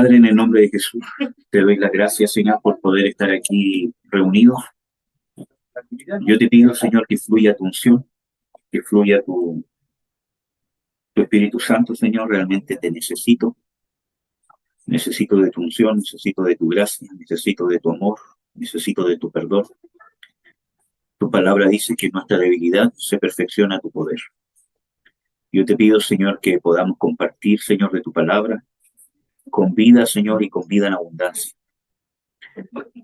Padre, en el nombre de Jesús, te doy las gracias, Señor, por poder estar aquí reunidos. Yo te pido, Señor, que fluya tu unción, que fluya tu Espíritu Santo, Señor. Realmente te necesito. Necesito de tu unción, necesito de tu gracia, necesito de tu amor, necesito de tu perdón. Tu palabra dice que en nuestra debilidad se perfecciona tu poder. Yo te pido, Señor, que podamos compartir, Señor, de tu palabra, con vida, Señor, y con vida en abundancia.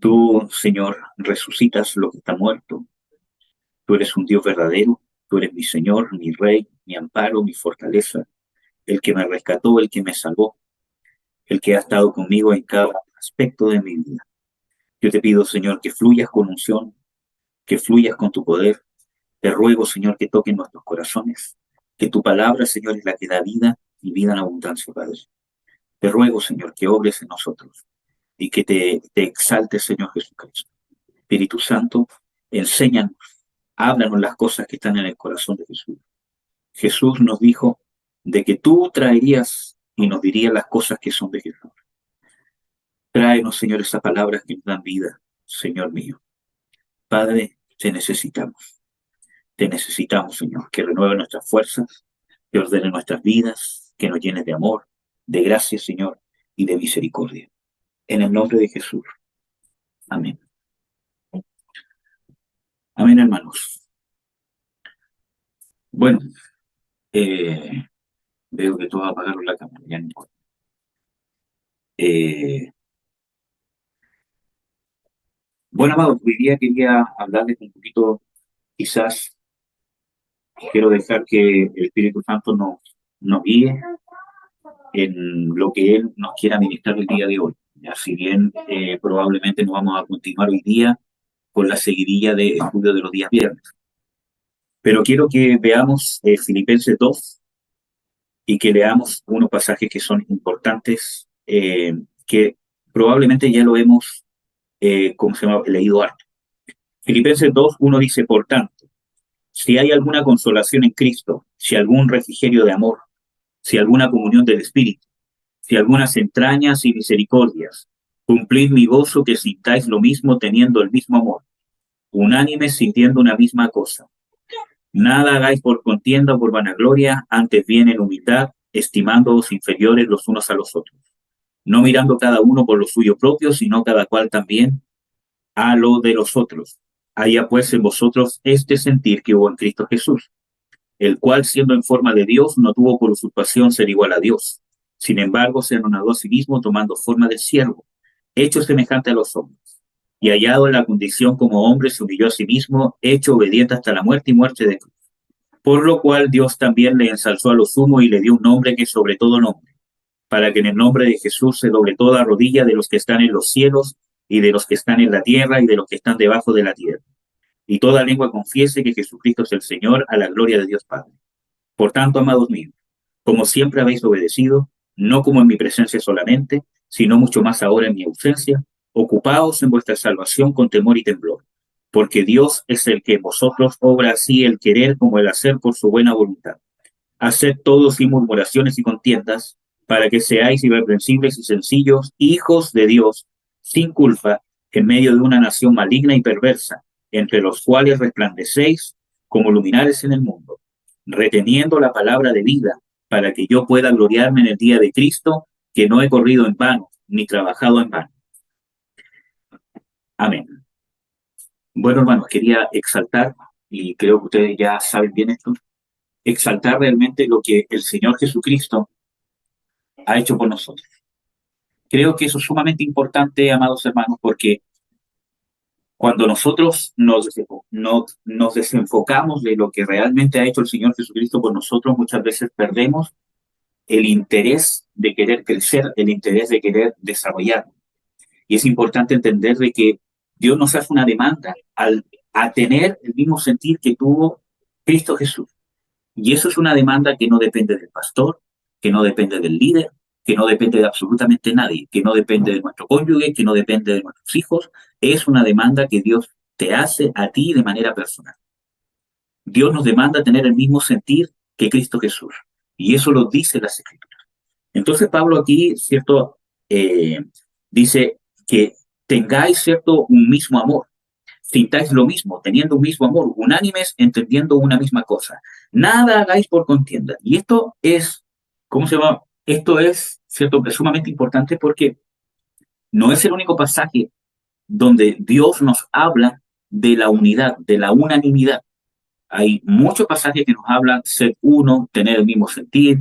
Tú, Señor, resucitas lo que está muerto. Tú eres un Dios verdadero. Tú eres mi Señor, mi Rey, mi amparo, mi fortaleza, el que me rescató, el que me salvó, el que ha estado conmigo en cada aspecto de mi vida. Yo te pido, Señor, que fluyas con unción, que fluyas con tu poder. Te ruego, Señor, que toquen nuestros corazones, que tu palabra, Señor, es la que da vida y vida en abundancia, Padre. Te ruego, Señor, que obres en nosotros y que te exaltes, Señor Jesucristo. Espíritu Santo, enséñanos, háblanos las cosas que están en el corazón de Jesús. Jesús nos dijo de que tú traerías y nos dirías las cosas que son de Jesús. Tráenos, Señor, esas palabras que nos dan vida, Señor mío. Padre, te necesitamos. Te necesitamos, Señor, que renueve nuestras fuerzas, que ordene nuestras vidas, que nos llenes de amor, de gracia, Señor, y de misericordia. En el nombre de Jesús. Amén. Amén, hermanos. Bueno, veo que todos apagaron la cámara, ya no importa. Bueno, amados, hoy día quería hablarles un poquito, quizás quiero dejar que el Espíritu Santo nos guíe en lo que Él nos quiera ministrar el día de hoy. Ya, si bien probablemente no vamos a continuar hoy día con la seguidilla de estudio de los días viernes. Pero quiero que veamos Filipenses 2 y que leamos unos pasajes que son importantes, que probablemente ya lo hemos leído harto. Filipenses 2, 1 dice, por tanto, si hay alguna consolación en Cristo, si algún refrigerio de amor, si alguna comunión del Espíritu, si algunas entrañas y misericordias, cumplid mi gozo que sintáis lo mismo teniendo el mismo amor, unánimes sintiendo una misma cosa. Nada hagáis por contienda o por vanagloria, antes bien en humildad, estimándoos inferiores los unos a los otros, no mirando cada uno por lo suyo propio, sino cada cual también a lo de los otros. Haya pues en vosotros este sentir que hubo en Cristo Jesús, el cual siendo en forma de Dios no tuvo por usurpación ser igual a Dios. Sin embargo, se anonadó a sí mismo tomando forma de siervo, hecho semejante a los hombres. Y hallado en la condición como hombre, se humilló a sí mismo, hecho obediente hasta la muerte y muerte de cruz. Por lo cual Dios también le ensalzó a lo sumo y le dio un nombre que es sobre todo nombre, para que en el nombre de Jesús se doble toda rodilla de los que están en los cielos y de los que están en la tierra y de los que están debajo de la tierra. Y toda lengua confiese que Jesucristo es el Señor, a la gloria de Dios Padre. Por tanto, amados míos, como siempre habéis obedecido, no como en mi presencia solamente, sino mucho más ahora en mi ausencia, ocupaos en vuestra salvación con temor y temblor, porque Dios es el que en vosotros obra así el querer como el hacer por su buena voluntad. Haced todo sin murmuraciones y contiendas, para que seáis irreprensibles y sencillos, hijos de Dios, sin culpa, en medio de una nación maligna y perversa, entre los cuales resplandecéis como luminares en el mundo, reteniendo la palabra de vida, para que yo pueda gloriarme en el día de Cristo, que no he corrido en vano, ni trabajado en vano. Amén. Bueno, hermanos, quería exaltar, y creo que ustedes ya saben bien esto, exaltar realmente lo que el Señor Jesucristo ha hecho por nosotros. Creo que eso es sumamente importante, amados hermanos, porque cuando nosotros nos desenfocamos de lo que realmente ha hecho el Señor Jesucristo por nosotros, muchas veces perdemos el interés de querer crecer, el interés de querer desarrollar. Y es importante entender de que Dios nos hace una demanda a tener el mismo sentir que tuvo Cristo Jesús. Y eso es una demanda que no depende del pastor, que no depende del líder, que no depende de absolutamente nadie, que no depende de nuestro cónyuge, que no depende de nuestros hijos. Es una demanda que Dios te hace a ti de manera personal. Dios nos demanda tener el mismo sentir que Cristo Jesús. Y eso lo dice las Escrituras. Entonces Pablo aquí, ¿cierto?, eh, dice que tengáis, ¿cierto?, un mismo amor, sintáis lo mismo, teniendo un mismo amor, unánimes, entendiendo una misma cosa. Nada hagáis por contienda. Y esto es, ¿cómo se llama? Esto es, ¿cierto?, es sumamente importante porque no es el único pasaje donde Dios nos habla de la unidad, de la unanimidad. Hay muchos pasajes que nos hablan ser uno, tener el mismo sentir,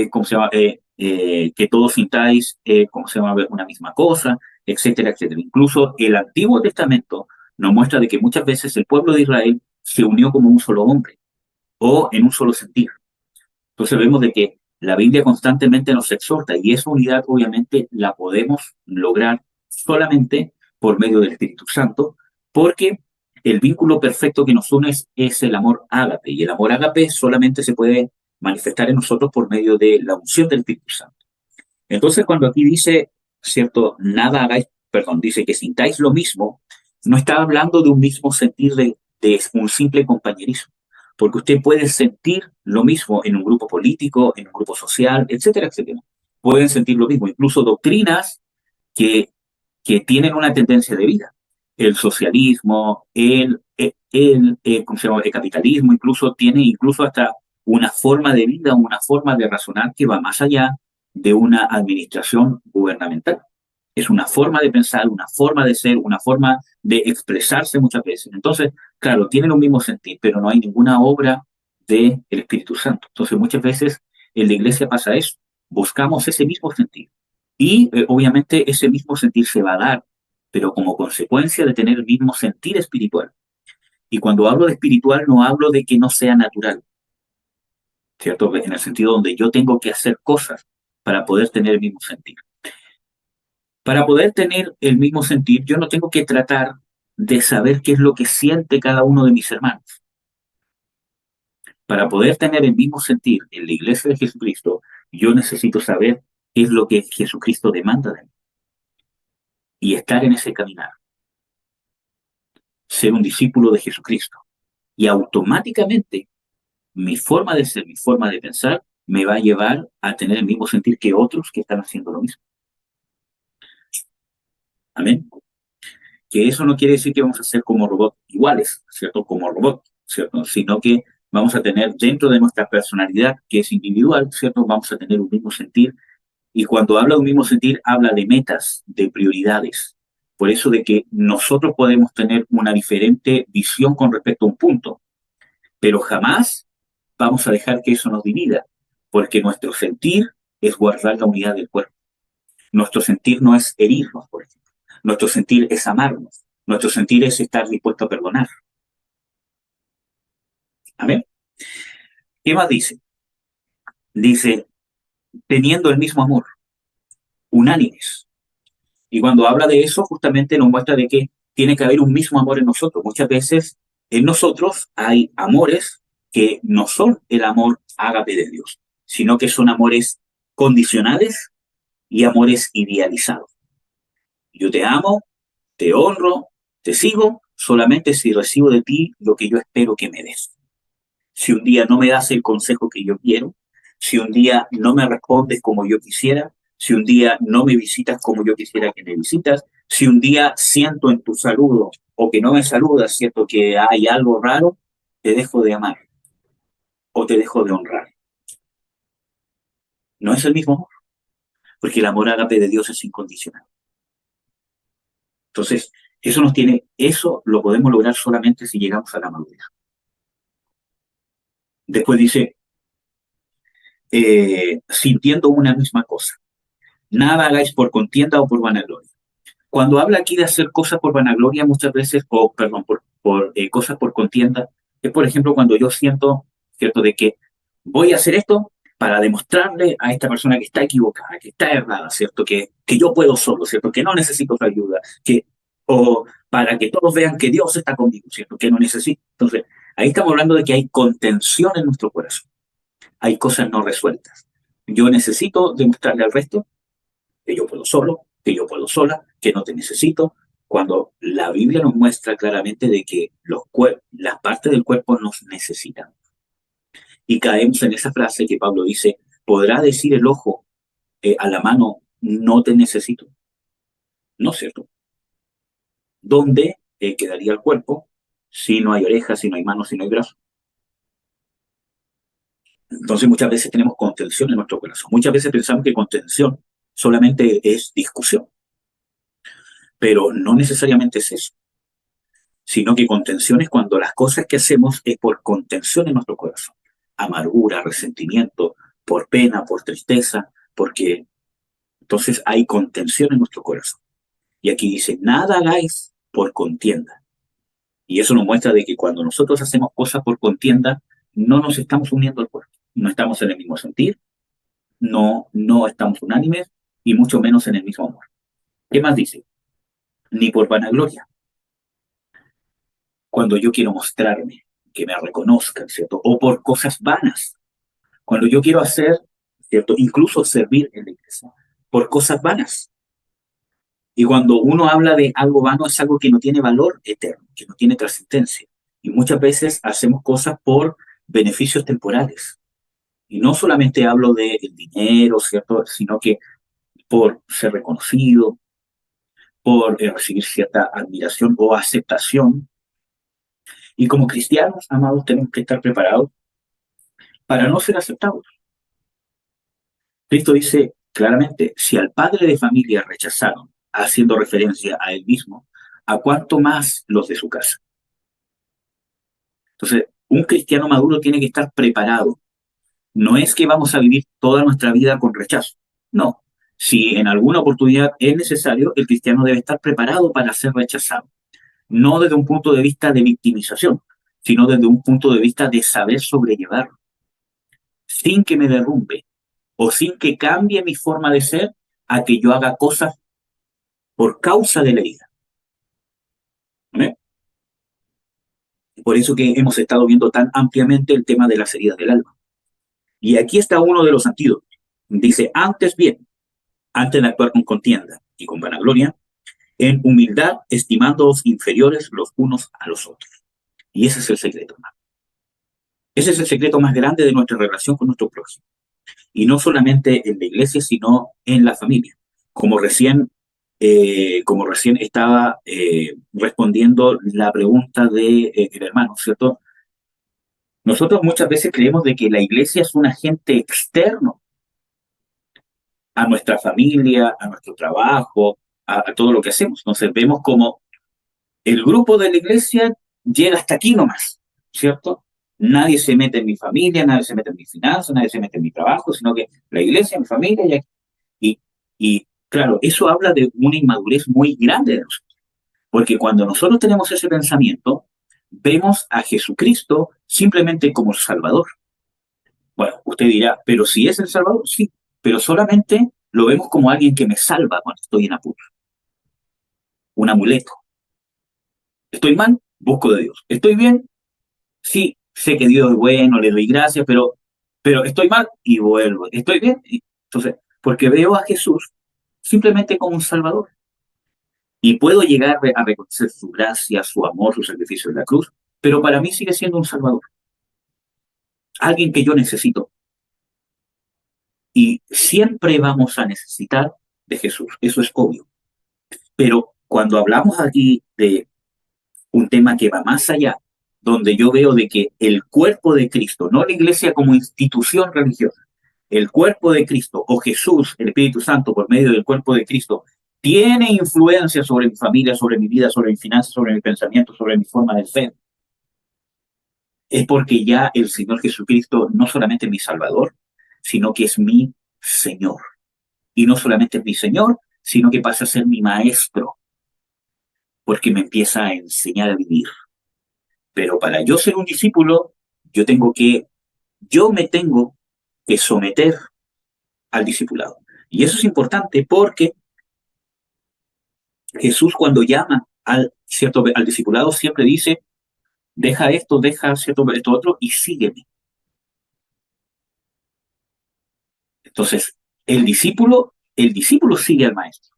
¿cómo se llama? Que todos sintáis, ¿cómo se llama? Una misma cosa, etcétera, etcétera. Incluso el Antiguo Testamento nos muestra de que muchas veces el pueblo de Israel se unió como un solo hombre o en un solo sentir. Entonces vemos de que la Biblia constantemente nos exhorta y esa unidad obviamente la podemos lograr solamente por medio del Espíritu Santo, porque el vínculo perfecto que nos une es el amor ágape, y el amor ágape solamente se puede manifestar en nosotros por medio de la unción del Espíritu Santo. Entonces cuando aquí dice, cierto, nada hagáis, perdón, dice que sintáis lo mismo, no está hablando de un mismo sentir de un simple compañerismo, porque usted puede sentir lo mismo en un grupo político, en un grupo social, etcétera, etcétera. Pueden sentir lo mismo, incluso doctrinas que, que tienen una tendencia de vida. El socialismo, ¿cómo se llama? El capitalismo, incluso tiene incluso hasta una forma de vida, una forma de razonar que va más allá de una administración gubernamental. Es una forma de pensar, una forma de ser, una forma de expresarse muchas veces. Entonces, claro, tienen un mismo sentir, pero no hay ninguna obra del Espíritu Santo. Entonces, muchas veces en la iglesia pasa eso. Buscamos ese mismo sentir. Y obviamente ese mismo sentir se va a dar, pero como consecuencia de tener el mismo sentir espiritual. Y cuando hablo de espiritual, no hablo de que no sea natural, ¿cierto? En el sentido donde yo tengo que hacer cosas para poder tener el mismo sentir. Para poder tener el mismo sentir, yo no tengo que tratar de saber qué es lo que siente cada uno de mis hermanos. Para poder tener el mismo sentir en la iglesia de Jesucristo, yo necesito saber qué es lo que Jesucristo demanda de mí y estar en ese caminar, ser un discípulo de Jesucristo. Y automáticamente mi forma de ser, mi forma de pensar, me va a llevar a tener el mismo sentir que otros que están haciendo lo mismo. Amén. Que eso no quiere decir que vamos a ser como robots iguales, ¿cierto? Como robots, ¿cierto? Sino que vamos a tener dentro de nuestra personalidad, que es individual, ¿cierto? Vamos a tener un mismo sentir. Y cuando habla de un mismo sentir, habla de metas, de prioridades. Por eso de que nosotros podemos tener una diferente visión con respecto a un punto, pero jamás vamos a dejar que eso nos divida, porque nuestro sentir es guardar la unidad del cuerpo. Nuestro sentir no es herirnos, por ejemplo. Nuestro sentir es amarnos. Nuestro sentir es estar dispuesto a perdonar. Amén. ¿Qué más dice? Dice, teniendo el mismo amor, unánimes. Y cuando habla de eso, justamente nos muestra de que tiene que haber un mismo amor en nosotros. Muchas veces en nosotros hay amores que no son el amor ágape de Dios, sino que son amores condicionales y amores idealizados. Yo te amo, te honro, te sigo, solamente si recibo de ti lo que yo espero que me des. Si un día no me das el consejo que yo quiero, si un día no me respondes como yo quisiera, si un día no me visitas como yo quisiera que me visitas, si un día siento en tu saludo o que no me saludas, siento que hay algo raro, te dejo de amar o te dejo de honrar. No es el mismo amor, porque el amor ágape de Dios es incondicional. Entonces, eso lo podemos lograr solamente si llegamos a la madurez. Después dice, sintiendo una misma cosa. Nada hagáis por contienda o por vanagloria. Cuando habla aquí de hacer cosas por vanagloria, muchas veces, o perdón, por cosas por contienda, es por ejemplo cuando yo siento, ¿cierto?, de que voy a hacer esto para demostrarle a esta persona que está equivocada, que está errada, ¿cierto?, que yo puedo solo, ¿cierto?, que no necesito su ayuda, o para que todos vean que Dios está conmigo, ¿cierto?, que no necesito. Entonces, ahí estamos hablando de que hay contención en nuestro corazón, hay cosas no resueltas. Yo necesito demostrarle al resto que yo puedo solo, que yo puedo sola, que no te necesito, cuando la Biblia nos muestra claramente de que las partes del cuerpo nos necesitan. Y caemos en esa frase que Pablo dice, ¿podrá decir el ojo a la mano, no te necesito. ¿No es cierto? ¿Dónde quedaría el cuerpo si no hay orejas, si no hay manos, si no hay brazos? Entonces muchas veces tenemos contención en nuestro corazón. Muchas veces pensamos que contención solamente es discusión, pero no necesariamente es eso, sino que contención es cuando las cosas que hacemos es por contención en nuestro corazón. Amargura, resentimiento, por pena, por tristeza, porque entonces hay contención en nuestro corazón. Y aquí dice, nada hagáis por contienda. Y eso nos muestra de que cuando nosotros hacemos cosas por contienda, no nos estamos uniendo al cuerpo. No estamos en el mismo sentir, no estamos unánimes y mucho menos en el mismo amor. ¿Qué más dice? Ni por vanagloria. Cuando yo quiero mostrarme, que me reconozcan, ¿cierto? O por cosas vanas. Cuando yo quiero hacer, ¿cierto? Incluso servir en la iglesia, por cosas vanas. Y cuando uno habla de algo vano, es algo que no tiene valor eterno, que no tiene trascendencia. Y muchas veces hacemos cosas por beneficios temporales. Y no solamente hablo del dinero, ¿cierto? Sino que por ser reconocido, por recibir cierta admiración o aceptación. Y como cristianos, amados, tenemos que estar preparados para no ser aceptados. Cristo dice claramente, si al padre de familia rechazaron, haciendo referencia a él mismo, ¿a cuánto más los de su casa? Entonces, un cristiano maduro tiene que estar preparado. No es que vamos a vivir toda nuestra vida con rechazo. No. Si en alguna oportunidad es necesario, el cristiano debe estar preparado para ser rechazado. No desde un punto de vista de victimización, sino desde un punto de vista de saber sobrellevarlo, sin que me derrumbe o sin que cambie mi forma de ser a que yo haga cosas por causa de la herida. ¿Eh? Por eso que hemos estado viendo tan ampliamente el tema de las heridas del alma. Y aquí está uno de los antídotos. Dice, antes bien, antes de actuar con contienda y con vanagloria, en humildad, estimándoos inferiores los unos a los otros. Y ese es el secreto, hermano. Ese es el secreto más grande de nuestra relación con nuestro prójimo. Y no solamente en la iglesia, sino en la familia. Como recién estaba respondiendo la pregunta del hermano, ¿cierto? Nosotros muchas veces creemos de que la iglesia es un agente externo a nuestra familia, a nuestro trabajo, a todo lo que hacemos. Entonces vemos como el grupo de la iglesia llega hasta aquí nomás, ¿cierto? Nadie se mete en mi familia, nadie se mete en mis finanzas, nadie se mete en mi trabajo, sino que la iglesia, mi familia, y claro, eso habla de una inmadurez muy grande de nosotros, porque cuando nosotros tenemos ese pensamiento, vemos a Jesucristo simplemente como el Salvador. Bueno, usted dirá, pero si es el Salvador, sí, pero solamente lo vemos como alguien que me salva cuando estoy en apuro, un amuleto. Estoy mal, busco de Dios. Estoy bien, sí, sé que Dios es bueno, le doy gracias, pero estoy mal y vuelvo. Estoy bien, entonces, porque veo a Jesús simplemente como un Salvador. Y puedo llegar a reconocer su gracia, su amor, su sacrificio en la cruz, pero para mí sigue siendo un Salvador. Alguien que yo necesito. Y siempre vamos a necesitar de Jesús, eso es obvio. Pero cuando hablamos aquí de un tema que va más allá, donde yo veo de que el cuerpo de Cristo, no la iglesia como institución religiosa, el cuerpo de Cristo o Jesús, el Espíritu Santo por medio del cuerpo de Cristo, tiene influencia sobre mi familia, sobre mi vida, sobre mis finanzas, sobre mis pensamientos, sobre mi forma de ser, es porque ya el Señor Jesucristo no solamente es mi Salvador, sino que es mi Señor. Y no solamente es mi Señor, sino que pasa a ser mi Maestro, porque me empieza a enseñar a vivir. Pero para yo ser un discípulo, yo me tengo que someter al discipulado. Y eso es importante porque Jesús cuando llama al discipulado siempre dice, deja esto, deja esto otro y sígueme. Entonces, el discípulo sigue al maestro.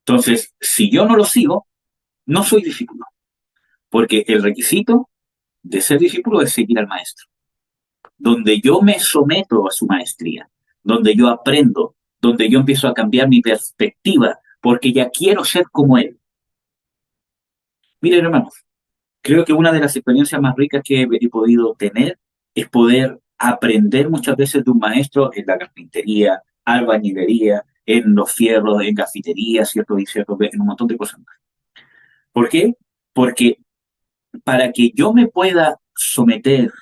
Entonces, si yo no lo sigo, no soy discípulo, porque el requisito de ser discípulo es seguir al maestro, donde yo me someto a su maestría, donde yo aprendo, donde yo empiezo a cambiar mi perspectiva, porque ya quiero ser como Él. Miren, hermanos, creo que una de las experiencias más ricas que he podido tener es poder aprender muchas veces de un maestro en la carpintería, albañilería, en los fierros, en cafetería, ¿cierto? Y cierto, en un montón de cosas más. ¿Por qué? Porque para que yo me pueda someter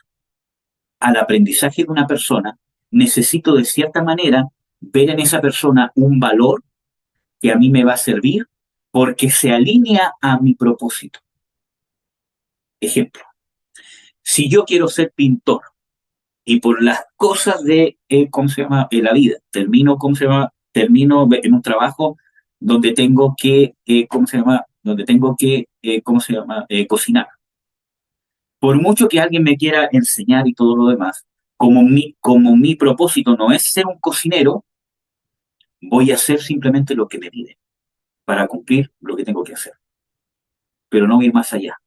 al aprendizaje de una persona, necesito de cierta manera ver en esa persona un valor que a mí me va a servir porque se alinea a mi propósito. Ejemplo, si yo quiero ser pintor y por las cosas de, ¿cómo se llama?, la vida, termino, ¿cómo se llama?, termino en un trabajo donde tengo que, ¿cómo se llama?, donde tengo que, ¿cómo se llama?, cocinar. Por mucho que alguien me quiera enseñar y todo lo demás, como mi propósito no es ser un cocinero, voy a hacer simplemente lo que me piden para cumplir lo que tengo que hacer, pero no ir más allá.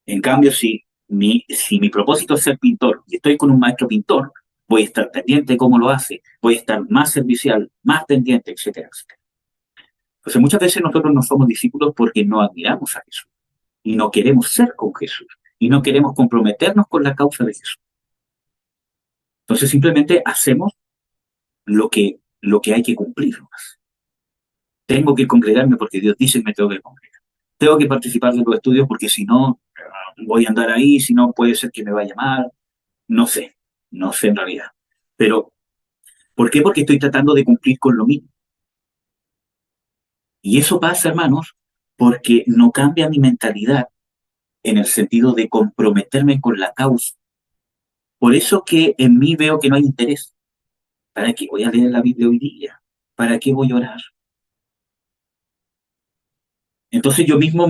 En cambio, si mi propósito es ser pintor y estoy con un maestro pintor, voy a estar pendiente de cómo lo hace, voy a estar más servicial, más pendiente, etcétera, etcétera. Entonces, muchas veces nosotros no somos discípulos porque no admiramos a Jesús y no queremos ser con Jesús y no queremos comprometernos con la causa de Jesús. Entonces, simplemente hacemos lo que hay que cumplir. Tengo que congregarme porque Dios dice que me tengo que congregar. Tengo que participar de los estudios porque si no, voy a andar ahí, si no puede ser que me vaya mal. No sé, no sé en realidad. Pero, ¿por qué? Porque estoy tratando de cumplir con lo mismo. Y eso pasa, hermanos, porque no cambia mi mentalidad en el sentido de comprometerme con la causa. Por eso que en mí veo que no hay interés. ¿Para qué voy a leer la Biblia hoy día? ¿Para qué voy a orar? Entonces yo mismo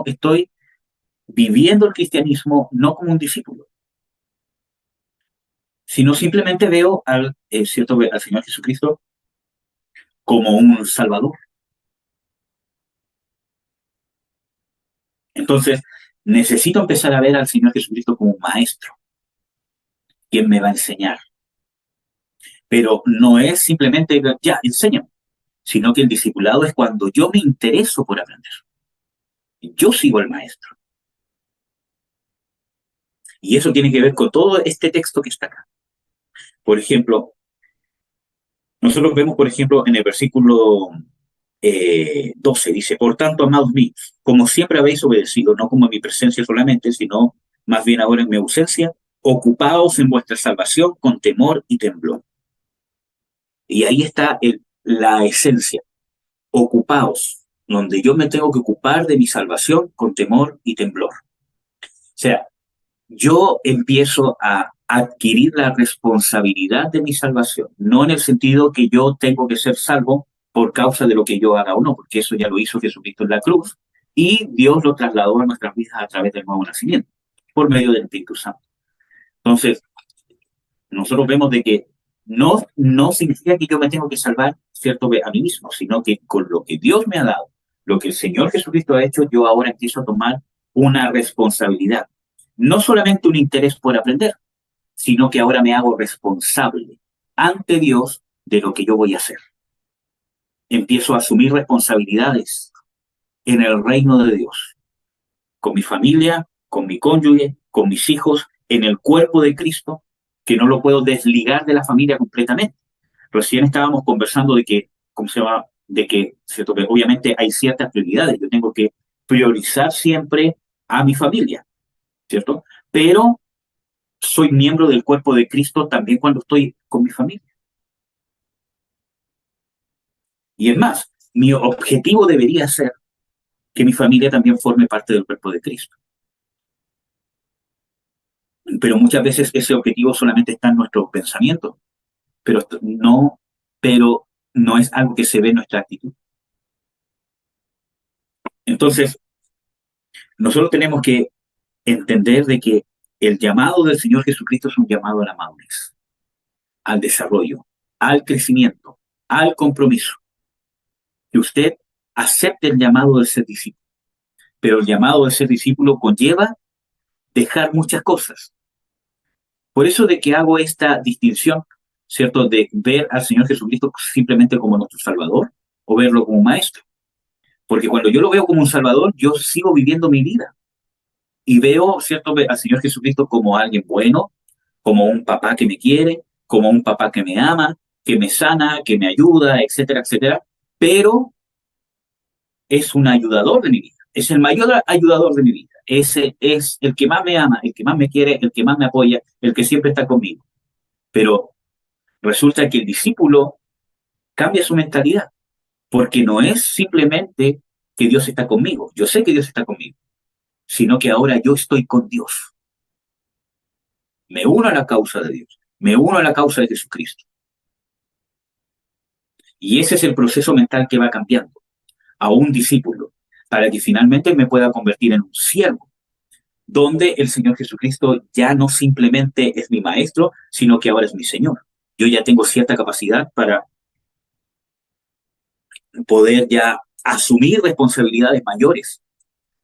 estoy viviendo el cristianismo no como un discípulo, sino simplemente veo al Señor Jesucristo como un Salvador. Entonces, necesito empezar a ver al Señor Jesucristo como un maestro, quien me va a enseñar. Pero no es simplemente, ya, enséñame, sino que el discipulado es cuando yo me intereso por aprender. Yo sigo al maestro. Y eso tiene que ver con todo este texto que está acá. Por ejemplo, nosotros vemos, por ejemplo, en el versículo 12, dice, por tanto, amados míos, como siempre habéis obedecido, no como en mi presencia solamente, sino más bien ahora en mi ausencia, ocupaos en vuestra salvación con temor y temblor. Y ahí está la esencia, ocupaos, donde yo me tengo que ocupar de mi salvación con temor y temblor. O sea, yo empiezo a adquirir la responsabilidad de mi salvación, no en el sentido que yo tengo que ser salvo por causa de lo que yo haga o no, porque eso ya lo hizo Jesucristo en la cruz y Dios lo trasladó a nuestras vidas a través del nuevo nacimiento, por medio del Espíritu Santo. Entonces, nosotros vemos de que no significa que yo me tengo que salvar, ¿cierto?, a mí mismo, sino que con lo que Dios me ha dado, lo que el Señor Jesucristo ha hecho, yo ahora empiezo a tomar una responsabilidad. No solamente un interés por aprender, sino que ahora me hago responsable ante Dios de lo que yo voy a hacer. Empiezo a asumir responsabilidades en el reino de Dios, con mi familia, con mi cónyuge, con mis hijos, en el cuerpo de Cristo, que no lo puedo desligar de la familia completamente. Recién estábamos conversando de que, ¿cómo se llama? De que, ¿cierto?, que obviamente hay ciertas prioridades. Yo tengo que priorizar siempre a mi familia, ¿cierto? Pero soy miembro del cuerpo de Cristo también cuando estoy con mi familia. Y es más, mi objetivo debería ser que mi familia también forme parte del cuerpo de Cristo. Pero muchas veces ese objetivo solamente está en nuestros pensamientos, no, pero no es algo que se ve en nuestra actitud. Entonces, nosotros tenemos que entender de que el llamado del Señor Jesucristo es un llamado a la madurez, al desarrollo, al crecimiento, al compromiso. Que usted acepte el llamado de ser discípulo, pero el llamado de ser discípulo conlleva dejar muchas cosas. Por eso de que hago esta distinción, ¿cierto? De ver al Señor Jesucristo simplemente como nuestro Salvador o verlo como Maestro. Porque cuando yo lo veo como un Salvador, yo sigo viviendo mi vida y veo, ¿cierto?, al Señor Jesucristo como alguien bueno, como un papá que me quiere, como un papá que me ama, que me sana, que me ayuda, etcétera, etcétera. Pero es un ayudador de mi vida, es el mayor ayudador de mi vida. Ese es el que más me ama, el que más me quiere, el que más me apoya, el que siempre está conmigo. Pero resulta que el discípulo cambia su mentalidad, porque no es simplemente que Dios está conmigo, yo sé que Dios está conmigo, sino que ahora yo estoy con Dios. Me uno a la causa de Dios, me uno a la causa de Jesucristo. Y ese es el proceso mental que va cambiando a un discípulo, para que finalmente me pueda convertir en un siervo, donde el Señor Jesucristo ya no simplemente es mi maestro, sino que ahora es mi Señor. Yo ya tengo cierta capacidad para poder ya asumir responsabilidades mayores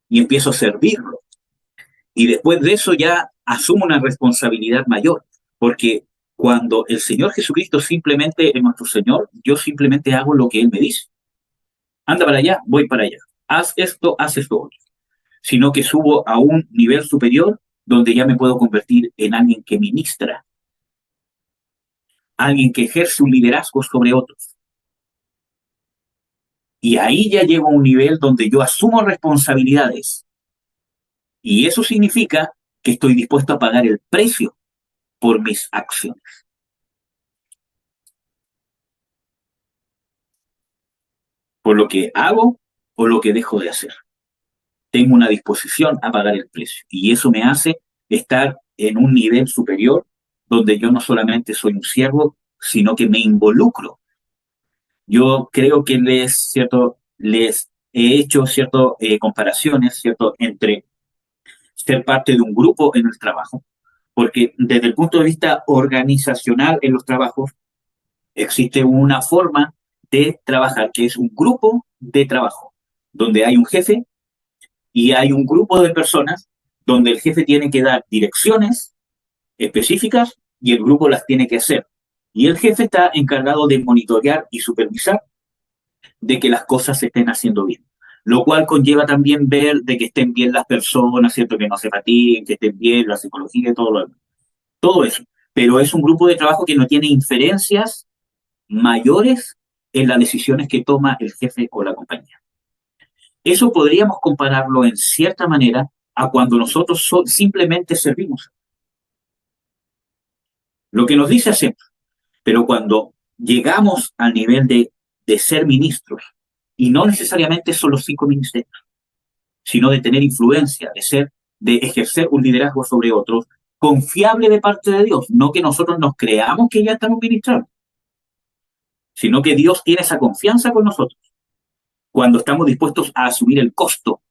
y empiezo a servirlo. Y después de eso ya asumo una responsabilidad mayor, porque cuando el Señor Jesucristo simplemente es nuestro Señor, yo simplemente hago lo que Él me dice. Anda para allá, voy para allá. Haz esto otro. Sino que subo a un nivel superior donde ya me puedo convertir en alguien que ministra, alguien que ejerce un liderazgo sobre otros. Y ahí ya llego a un nivel donde yo asumo responsabilidades. Y eso significa que estoy dispuesto a pagar el precio por mis acciones, por lo que hago o lo que dejo de hacer. Tengo una disposición a pagar el precio. Y eso me hace estar en un nivel superior donde yo no solamente soy un siervo, sino que me involucro. Yo creo que les he hecho comparaciones, ¿cierto?, entre ser parte de un grupo en el trabajo, porque desde el punto de vista organizacional en los trabajos existe una forma de trabajar que es un grupo de trabajo, donde hay un jefe y hay un grupo de personas donde el jefe tiene que dar direcciones específicas y el grupo las tiene que hacer. Y el jefe está encargado de monitorear y supervisar de que las cosas se estén haciendo bien. Lo cual conlleva también ver de que estén bien las personas, ¿cierto? Que no se fatiguen, que estén bien, la psicología y todo lo demás. Todo eso. Pero es un grupo de trabajo que no tiene inferencias mayores en las decisiones que toma el jefe o la compañía. Eso podríamos compararlo en cierta manera a cuando nosotros simplemente servimos. Lo que nos dice hacemos, pero cuando llegamos al nivel de ser ministros, y no necesariamente son los 5 ministerios, sino de tener influencia, de ejercer un liderazgo sobre otros, confiable de parte de Dios, no que nosotros nos creamos que ya estamos ministrando, sino que Dios tiene esa confianza con nosotros cuando estamos dispuestos a asumir el costo,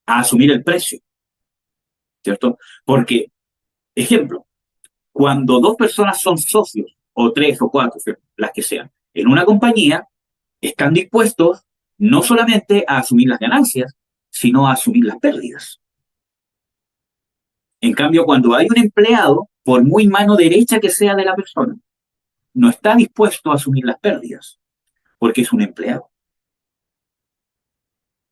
a asumir el precio, ¿cierto? Porque, ejemplo, cuando 2 personas son socios, o 3 o 4, las que sean, en una compañía, están dispuestos no solamente a asumir las ganancias, sino a asumir las pérdidas. En cambio, cuando hay un empleado, por muy mano derecha que sea de la persona, no está dispuesto a asumir las pérdidas, porque es un empleado.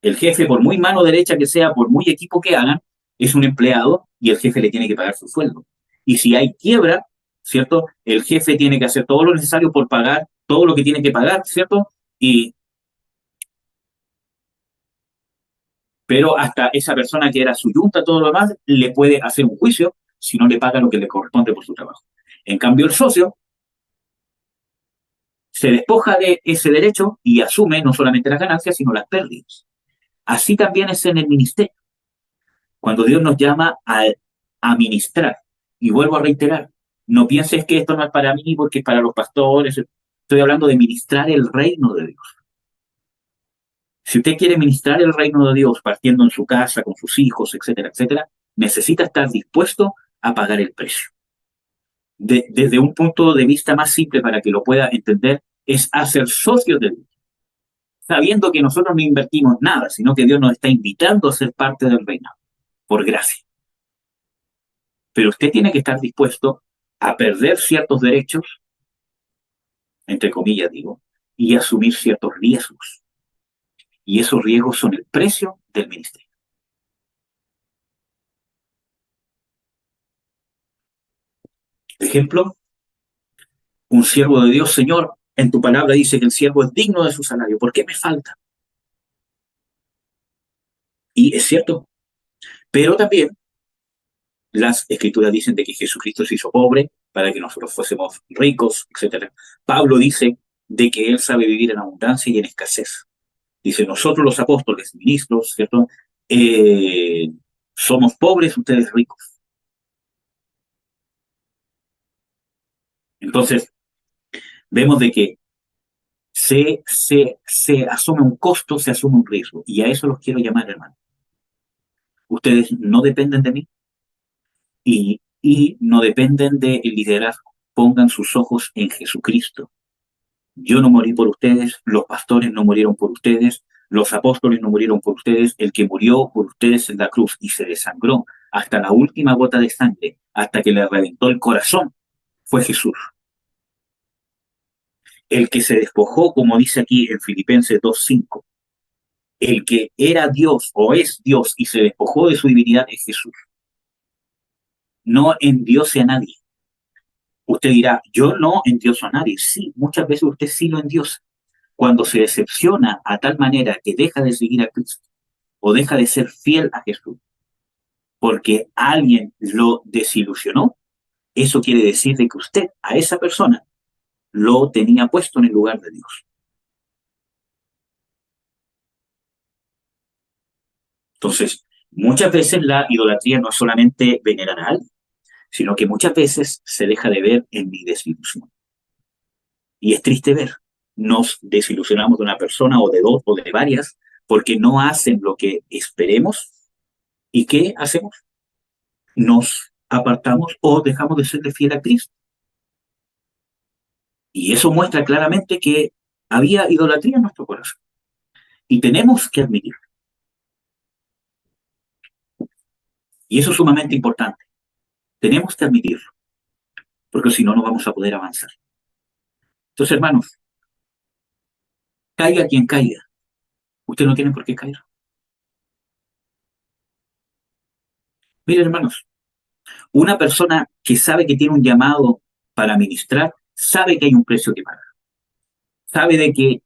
El jefe, por muy mano derecha que sea, por muy equipo que hagan, es un empleado y el jefe le tiene que pagar su sueldo. Y si hay quiebra, ¿cierto? El jefe tiene que hacer todo lo necesario por pagar todo lo que tiene que pagar, ¿cierto? Pero hasta esa persona que era su yunta, todo lo demás, le puede hacer un juicio si no le paga lo que le corresponde por su trabajo. En cambio, el socio se despoja de ese derecho y asume no solamente las ganancias, sino las pérdidas. Así también es en el ministerio. Cuando Dios nos llama a ministrar, y vuelvo a reiterar, no pienses que esto no es para mí porque es para los pastores. Estoy hablando de ministrar el reino de Dios. Si usted quiere ministrar el reino de Dios partiendo en su casa, con sus hijos, etcétera, etcétera, necesita estar dispuesto a pagar el precio. Desde un punto de vista más simple para que lo pueda entender, es hacer socios de Dios, sabiendo que nosotros no invertimos nada, sino que Dios nos está invitando a ser parte del reino, por gracia. Pero usted tiene que estar dispuesto a perder ciertos derechos, entre comillas digo, y asumir ciertos riesgos. Y esos riesgos son el precio del ministerio. Por ejemplo, un siervo de Dios: Señor, en tu palabra dice que el siervo es digno de su salario, ¿por qué me falta? Y es cierto, pero también las escrituras dicen de que Jesucristo se hizo pobre para que nosotros fuésemos ricos, etcétera. Pablo dice de que él sabe vivir en abundancia y en escasez. Dice: nosotros los apóstoles, ministros, ¿cierto? Eh, Somos pobres, ustedes ricos. Entonces, vemos de que se asume un costo, se asume un riesgo. Y a eso los quiero llamar, hermano. Ustedes no dependen de mí y no dependen del liderazgo. Pongan sus ojos en Jesucristo. Yo no morí por ustedes, los pastores no murieron por ustedes, los apóstoles no murieron por ustedes, el que murió por ustedes en la cruz y se desangró hasta la última gota de sangre, hasta que le reventó el corazón, fue Jesús. El que se despojó, como dice aquí en Filipenses 2:5, el que era Dios o es Dios y se despojó de su divinidad es Jesús. No endiose a nadie. Usted dirá: yo no endioso a nadie. Sí, muchas veces usted sí lo endiosa. Cuando se decepciona a tal manera que deja de seguir a Cristo o deja de ser fiel a Jesús porque alguien lo desilusionó, eso quiere decir de que usted a esa persona lo tenía puesto en el lugar de Dios. Entonces, muchas veces la idolatría no es solamente venerar a alguien, sino que muchas veces se deja de ver en mi desilusión. Y es triste ver, nos desilusionamos de una persona o de dos o de varias porque no hacen lo que esperemos. ¿Y qué hacemos? Nos apartamos o dejamos de serle fiel a Cristo. Y eso muestra claramente que había idolatría en nuestro corazón. Y tenemos que admitirlo. Y eso es sumamente importante. Tenemos que admitirlo, porque si no, no vamos a poder avanzar. Entonces, hermanos, caiga quien caiga. Usted no tiene por qué caer. Miren, hermanos, una persona que sabe que tiene un llamado para ministrar, sabe que hay un precio que pagar. Sabe de que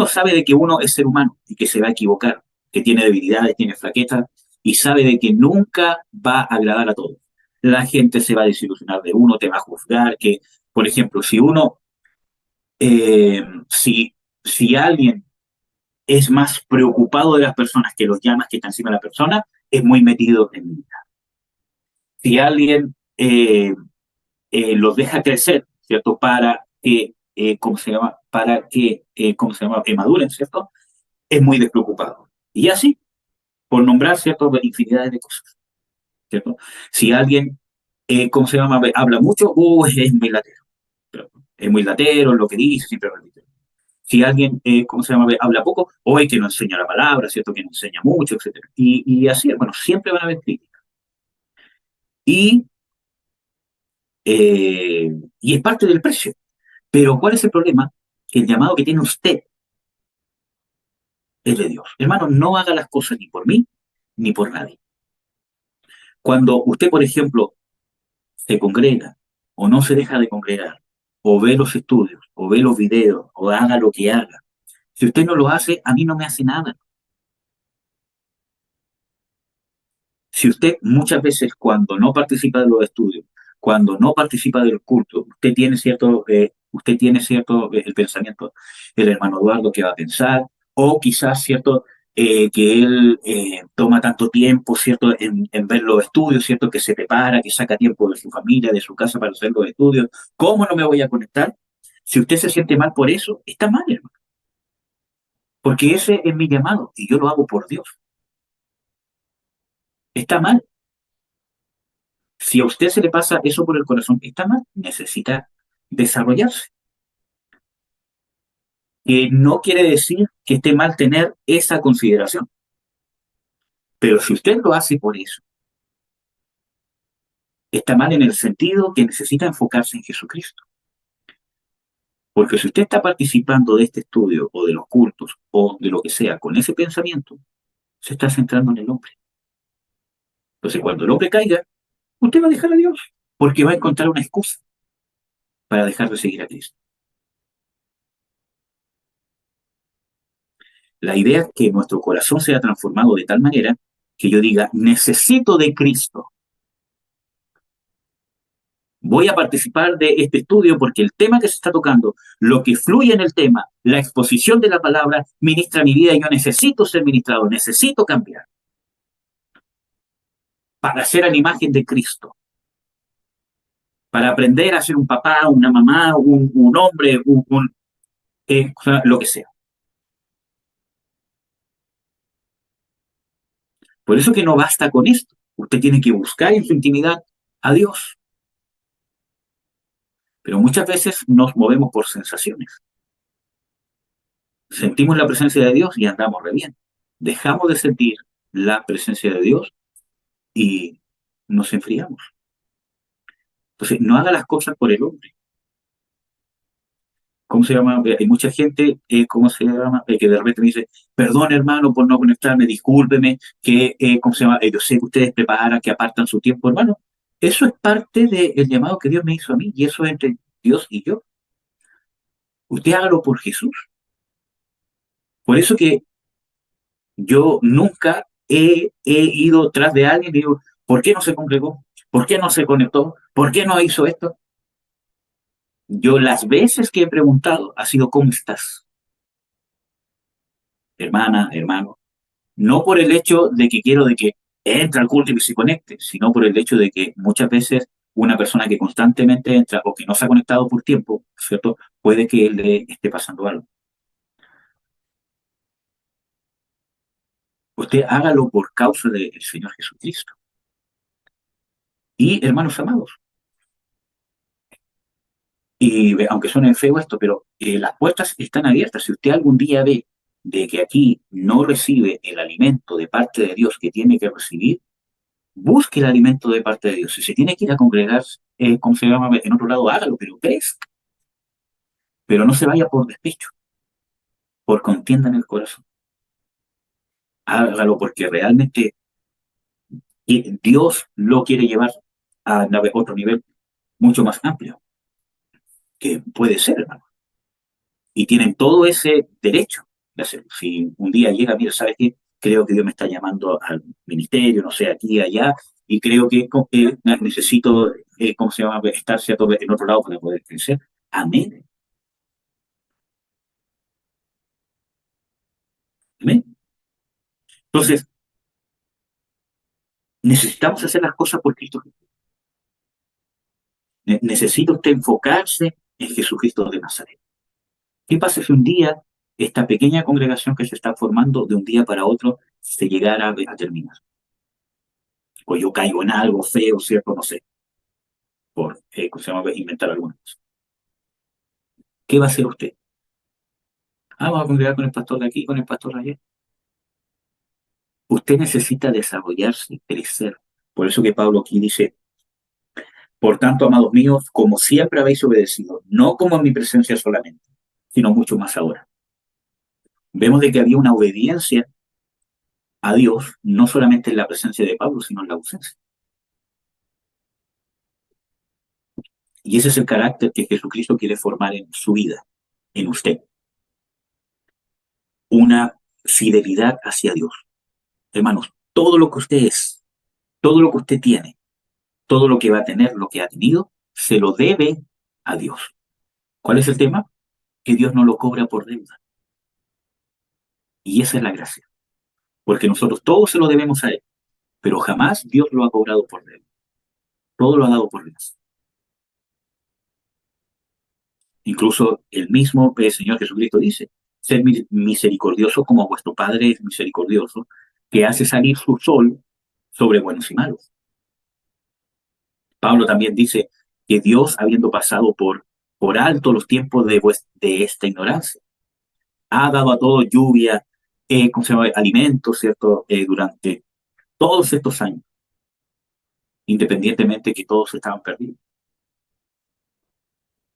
sabe de que uno es ser humano y que se va a equivocar, que tiene debilidades, tiene flaquezas, y sabe de que nunca va a agradar a todos. La gente se va a desilusionar de uno, te va a juzgar, que, por ejemplo, eh, si, si alguien es más preocupado de las personas que los llamas que está encima de la persona, es muy metido en mi vida. Si alguien los deja crecer, ¿cierto? Para que, ¿cómo se llama? Para que, ¿cómo se llama? Maduren, ¿cierto? Es muy despreocupado. Y así, por nombrar, ¿cierto? Infinidades de cosas, ¿cierto? Si alguien, ¿cómo se llama? Habla mucho, es muy latero. Es muy latero, lo que dice, siempre repite. Si alguien, ¿cómo se llama? Habla poco, o es que no enseña la palabra, ¿cierto? Que no enseña mucho, etcétera. Y así, bueno, siempre van a haber críticas. Y, eh, y es parte del precio. Pero ¿cuál es el problema? Que el llamado que tiene usted es de Dios. Hermano, no haga las cosas ni por mí ni por nadie. Cuando usted, por ejemplo, se congrega o no se deja de congregar, o ve los estudios, o ve los videos, o haga lo que haga, si usted no lo hace, a mí no me hace nada. Si usted muchas veces cuando no participa de los estudios, cuando no participa del culto, usted tiene cierto el pensamiento, el hermano Eduardo que va a pensar, o quizás cierto que él toma tanto tiempo, cierto, en ver los estudios, cierto, que se prepara, que saca tiempo de su familia, de su casa para hacer los estudios. ¿Cómo no me voy a conectar? Si usted se siente mal por eso, está mal, hermano, porque ese es mi llamado y yo lo hago por Dios. Está mal. Si a usted se le pasa eso por el corazón, está mal, necesita desarrollarse. Que no quiere decir que esté mal tener esa consideración, pero si usted lo hace por eso, Está mal en el sentido que necesita enfocarse en Jesucristo. Porque si usted está participando de este estudio o de los cultos o de lo que sea con ese pensamiento, se está centrando en el hombre. Entonces, cuando el hombre caiga, usted va a dejar a Dios, porque va a encontrar una excusa para dejar de seguir a Cristo. La idea es que nuestro corazón sea transformado de tal manera que yo diga, necesito de Cristo. Voy a participar de este estudio porque el tema que se está tocando, lo que fluye en el tema, la exposición de la palabra, ministra mi vida y yo necesito ser ministrado, necesito cambiar para ser a la imagen de Cristo, para aprender a ser un papá, una mamá, un hombre, lo que sea. Por eso que no basta con esto. Usted tiene que buscar en su intimidad a Dios. Pero muchas veces nos movemos por sensaciones. Sentimos la presencia de Dios y andamos re bien. Dejamos de sentir la presencia de Dios y nos enfriamos. Entonces, no haga las cosas por el hombre. ¿Cómo se llama? Hay mucha gente, ¿cómo se llama? Que de repente me dice, perdón hermano por no conectarme, discúlpeme, que, ¿cómo se llama? Yo sé que ustedes preparan, que apartan su tiempo, hermano. Eso es parte del llamado que Dios me hizo a mí y eso es entre Dios y yo. Usted hágalo por Jesús. Por eso que yo nunca he ido tras de alguien y digo, ¿por qué no se congregó? ¿Por qué no se conectó? ¿Por qué no hizo esto? Yo las veces que he preguntado ha sido, ¿cómo estás? Hermana, hermano. No por el hecho de que quiero de que entre al culto y que se conecte, sino por el hecho de que muchas veces una persona que constantemente entra o que no se ha conectado por tiempo, ¿cierto? Puede que le esté pasando algo. Usted hágalo por causa del Señor Jesucristo. Y hermanos amados, y aunque suene feo esto, pero las puertas están abiertas. Si usted algún día ve de que aquí no recibe el alimento de parte de Dios que tiene que recibir, busque el alimento de parte de Dios. Si se tiene que ir a congregar, ¿cómo se llama? En otro lado, hágalo, pero crezca. Pero no se vaya por despecho, por contienda en el corazón. Hágalo porque realmente Dios lo quiere llevar a otro nivel mucho más amplio, que puede ser, hermano. Y tienen todo ese derecho de hacerlo. Si un día llega, mira, ¿sabes qué? Creo que Dios me está llamando al ministerio, no sé, aquí, allá, y creo que necesito, ¿cómo se llama?, estar ¿cierto? En otro lado para poder crecer. Amén. Amén. Entonces, necesitamos hacer las cosas por Cristo. Necesita usted enfocarse en Jesucristo de Nazaret. ¿Qué pasa si un día esta pequeña congregación que se está formando de un día para otro se llegara a terminar? O yo caigo en algo feo, ¿cierto? No sé, por se llama? Inventar alguna cosa. ¿Qué va a hacer usted? Ah, vamos a congregar con el pastor de aquí, con el pastor de allá. Usted necesita desarrollarse y crecer. Por eso que Pablo aquí dice, por tanto, amados míos, como siempre habéis obedecido, no como en mi presencia solamente, sino mucho más ahora. Vemos de que había una obediencia a Dios, no solamente en la presencia de Pablo, sino en la ausencia. Y ese es el carácter que Jesucristo quiere formar en su vida, en usted. Una fidelidad hacia Dios. Hermanos, todo lo que usted es, todo lo que usted tiene, todo lo que va a tener, lo que ha tenido, se lo debe a Dios. ¿Cuál es el tema? Que Dios no lo cobra por deuda. Y esa es la gracia. Porque nosotros todo se lo debemos a Él, pero jamás Dios lo ha cobrado por deuda. Todo lo ha dado por gracia. Incluso el mismo Señor Jesucristo dice, ser misericordioso como vuestro Padre es misericordioso, que hace salir su sol sobre buenos y malos. Pablo también dice que Dios, habiendo pasado por alto los tiempos de esta ignorancia, ha dado a todos lluvia, ¿cómo se llama? Alimentos, ¿cierto? Durante todos estos años. independientemente que todos estaban perdidos.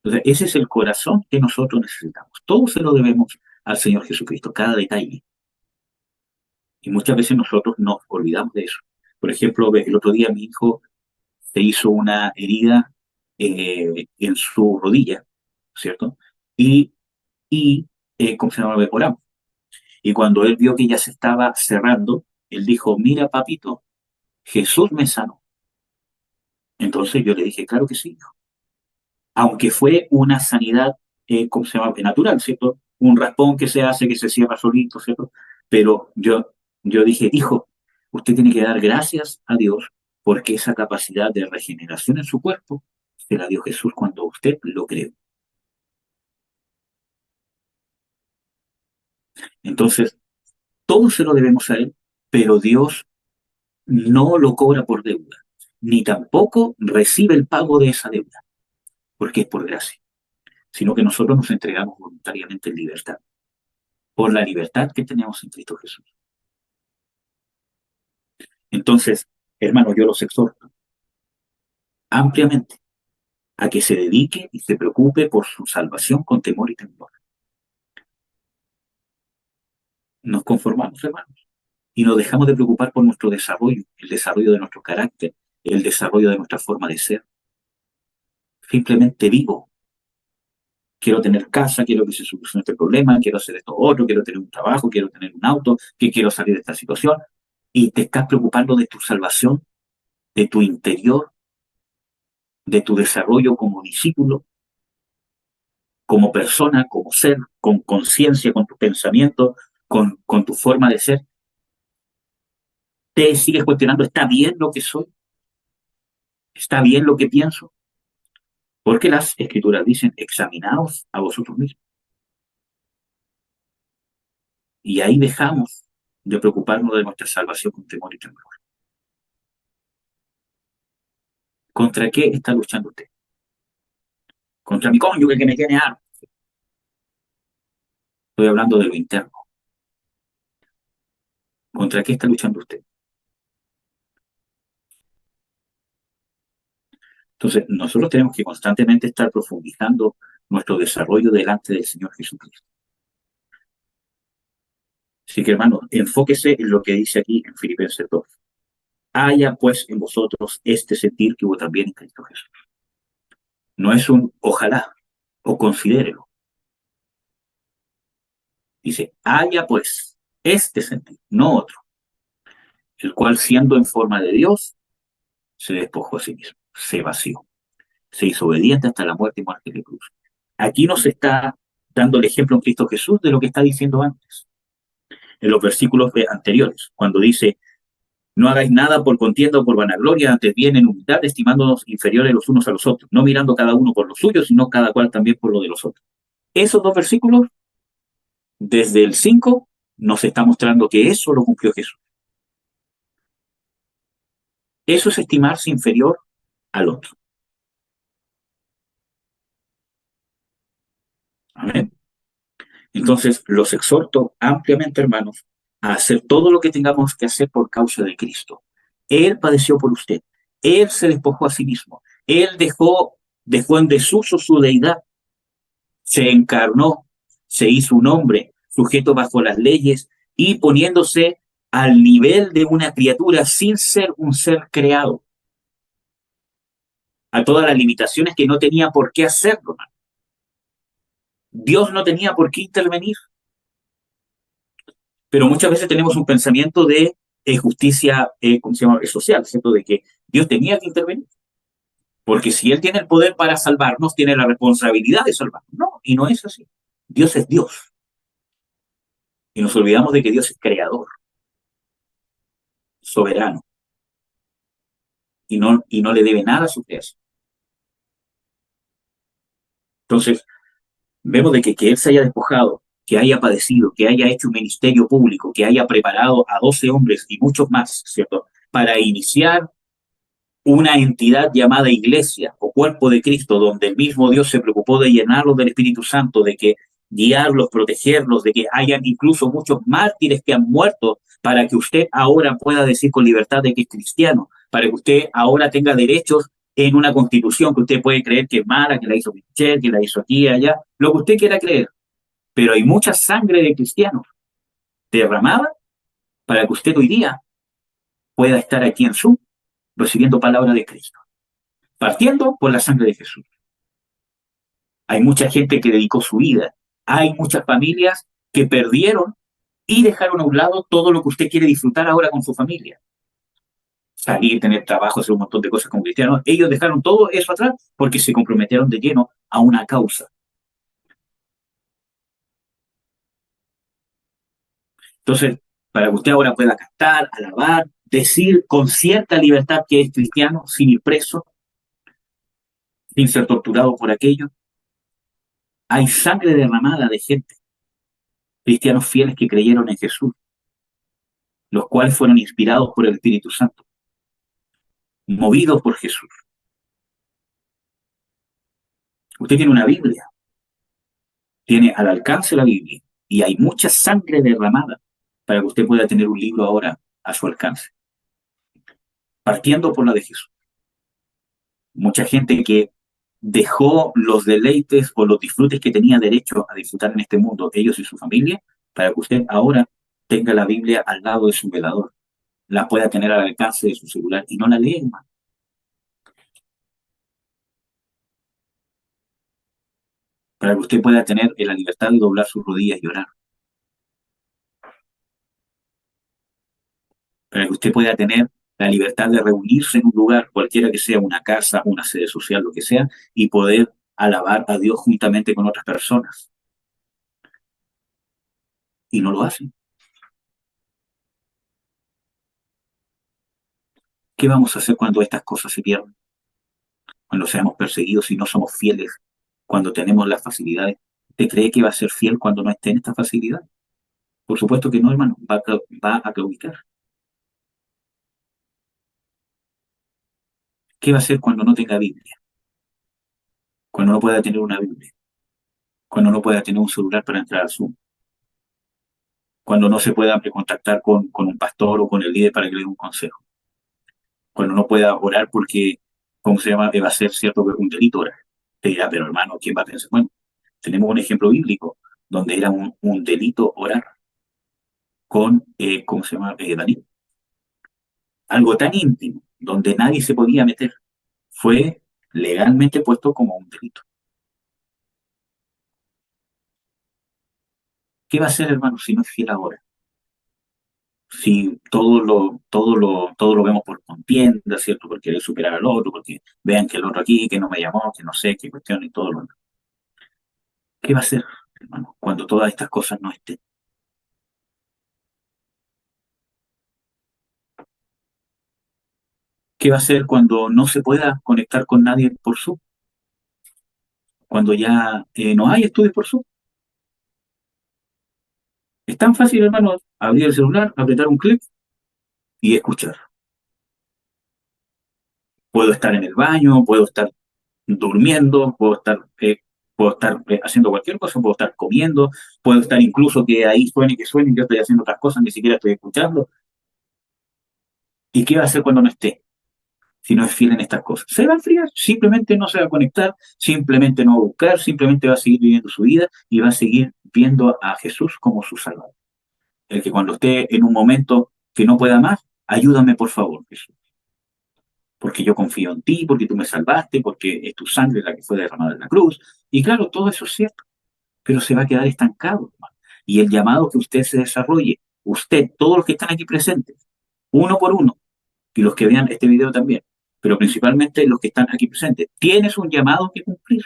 Entonces, ese es el corazón que nosotros necesitamos. Todo se lo debemos al Señor Jesucristo, cada detalle. Y muchas veces nosotros nos olvidamos de eso. Por ejemplo, el otro día mi hijo se hizo una herida en su rodilla, ¿cierto? Y, ¿cómo se llama? Oramos. Y cuando él vio que ya se estaba cerrando, él dijo, mira, papito, Jesús me sanó. Entonces yo le dije, claro que sí, hijo. Aunque fue una sanidad, ¿cómo se llama? Natural, ¿cierto? Un raspón que se hace, que se cierra solito, ¿cierto? Pero yo dije, hijo, usted tiene que dar gracias a Dios porque esa capacidad de regeneración en su cuerpo se la dio Jesús cuando usted lo creó. Entonces, todo se lo debemos a Él, pero Dios no lo cobra por deuda, ni tampoco recibe el pago de esa deuda, porque es por gracia, sino que nosotros nos entregamos voluntariamente en libertad, por la libertad que tenemos en Cristo Jesús. Entonces, hermanos, yo los exhorto ampliamente a que se dedique y se preocupe por su salvación con temor y temor. Nos conformamos, hermanos, y nos dejamos de preocupar por nuestro desarrollo, el desarrollo de nuestro carácter, el desarrollo de nuestra forma de ser. Simplemente vivo. Quiero tener casa, quiero que se solucione este problema, quiero hacer esto otro, quiero tener un trabajo, quiero tener un auto, que quiero salir de esta situación. Y te estás preocupando de tu salvación, de tu interior, de tu desarrollo como discípulo, como persona, como ser, con conciencia, con tu pensamiento, con tu forma de ser. Te sigues cuestionando, ¿está bien lo que soy? ¿Está bien lo que pienso? Porque las escrituras dicen, examinaos a vosotros mismos. Y ahí dejamos de preocuparnos de nuestra salvación con temor y temor. ¿Contra qué está luchando usted? Contra mi cónyuge que me tiene harto. Estoy hablando de lo interno. ¿Contra qué está luchando usted? Entonces, nosotros tenemos que constantemente estar profundizando nuestro desarrollo delante del Señor Jesucristo. Así que, hermanos, enfóquese en lo que dice aquí en Filipenses 2. Haya pues en vosotros este sentir que hubo también en Cristo Jesús. No es un ojalá o considérelo. Dice, haya pues este sentir, no otro, el cual siendo en forma de Dios, se despojó a sí mismo, se vació, se hizo obediente hasta la muerte y muerte de cruz. Aquí nos está dando el ejemplo en Cristo Jesús de lo que está diciendo antes, en los versículos anteriores, cuando dice, no hagáis nada por contienda o por vanagloria, antes bien en humildad, estimándonos inferiores los unos a los otros, no mirando cada uno por lo suyo, sino cada cual también por lo de los otros. Esos dos versículos, desde el 5, nos está mostrando que eso lo cumplió Jesús. Eso es estimarse inferior al otro. Amén. Entonces, los exhorto ampliamente, hermanos, a hacer todo lo que tengamos que hacer por causa de Cristo. Él padeció por usted. Él se despojó a sí mismo. Él dejó en desuso su deidad. Se encarnó, se hizo un hombre, sujeto bajo las leyes y poniéndose al nivel de una criatura sin ser un ser creado. A todas las limitaciones que no tenía por qué hacerlo. Dios no tenía por qué intervenir. Pero muchas veces tenemos un pensamiento de justicia, ¿cómo se llama? Social, ¿cierto? De que Dios tenía que intervenir. Porque si Él tiene el poder para salvarnos, tiene la responsabilidad de salvarnos. No, y no es así. Dios es Dios. Y nos olvidamos de que Dios es creador, soberano, y no le debe nada a su creación. Entonces, vemos de que Él se haya despojado, que haya padecido, que haya hecho un ministerio público, que haya preparado a 12 hombres y muchos más, ¿cierto? Para iniciar una entidad llamada iglesia o cuerpo de Cristo, donde el mismo Dios se preocupó de llenarlos del Espíritu Santo, de que guiarlos, protegerlos, de que hayan incluso muchos mártires que han muerto para que usted ahora pueda decir con libertad de que es cristiano, para que usted ahora tenga derechos en una constitución que usted puede creer que es mala, que la hizo Pinochet, que la hizo aquí y allá, lo que usted quiera creer. Pero hay mucha sangre de cristianos derramada para que usted hoy día pueda estar aquí en Zoom recibiendo palabra de Cristo, partiendo por la sangre de Jesús. Hay mucha gente que dedicó su vida, hay muchas familias que perdieron y dejaron a un lado todo lo que usted quiere disfrutar ahora con su familia. Salir, tener trabajo, hacer un montón de cosas como cristianos. Ellos dejaron todo eso atrás porque se comprometieron de lleno a una causa. Entonces, para que usted ahora pueda cantar, alabar, decir con cierta libertad que es cristiano, sin ir preso, sin ser torturado por aquello, hay sangre derramada de gente, cristianos fieles que creyeron en Jesús, los cuales fueron inspirados por el Espíritu Santo, movidos por Jesús. Usted tiene una Biblia, tiene al alcance la Biblia, y hay mucha sangre derramada para que usted pueda tener un libro ahora a su alcance, partiendo por la de Jesús. Mucha gente que dejó los deleites o los disfrutes que tenía derecho a disfrutar en este mundo, ellos y su familia, para que usted ahora tenga la Biblia al lado de su velador, la pueda tener al alcance de su celular y no la lea más. Para que usted pueda tener la libertad de doblar sus rodillas y orar. Para que usted pueda tener la libertad de reunirse en un lugar, cualquiera que sea una casa, una sede social, lo que sea, y poder alabar a Dios juntamente con otras personas. Y no lo hacen. ¿Qué vamos a hacer cuando estas cosas se pierdan? Cuando seamos perseguidos y no somos fieles, cuando tenemos las facilidades. ¿Usted cree que va a ser fiel cuando no esté en esta facilidad? Por supuesto que no, hermano, va a claudicar. ¿Qué va a hacer cuando no tenga Biblia? Cuando no pueda tener una Biblia, cuando no pueda tener un celular para entrar al Zoom, cuando no se pueda contactar con un pastor o con el líder para que le dé un consejo, cuando no pueda orar porque, ¿cómo se llama? Va a ser cierto que es un delito orar. Te dirá, pero hermano, ¿quién va a pensar? Bueno, tenemos un ejemplo bíblico donde era un delito orar con, ¿cómo se llama? Daniel. Algo tan íntimo, donde nadie se podía meter, fue legalmente puesto como un delito. ¿Qué va a hacer, hermano, si no es fiel ahora? Si todo lo vemos por contienda, ¿cierto? Por querer superar al otro, porque vean que el otro aquí, que no me llamó, que no sé, qué cuestión y todo lo demás. ¿Qué va a hacer, hermano, cuando todas estas cosas no estén? ¿Qué va a hacer cuando no se pueda conectar con nadie por Zoom? Cuando ya no hay estudios por Zoom. Es tan fácil, hermano, abrir el celular, apretar un clic y escuchar. Puedo estar en el baño, puedo estar durmiendo, puedo estar haciendo cualquier cosa, puedo estar comiendo, puedo estar incluso que ahí suene, que suene, y yo estoy haciendo otras cosas, ni siquiera estoy escuchando. ¿Y qué va a hacer cuando no esté? Si no es fiel en estas cosas. Se va a enfriar, simplemente no se va a conectar, simplemente no va a buscar, simplemente va a seguir viviendo su vida y va a seguir viendo a Jesús como su Salvador. El que cuando esté en un momento que no pueda más, ayúdame por favor, Jesús. Porque yo confío en ti, porque tú me salvaste, porque es tu sangre la que fue derramada en la cruz. Y claro, todo eso es cierto, pero se va a quedar estancado, hermano. Y el llamado que usted se desarrolle, usted, todos los que están aquí presentes, uno por uno, y los que vean este video también, pero principalmente los que están aquí presentes, tienes un llamado que cumplir.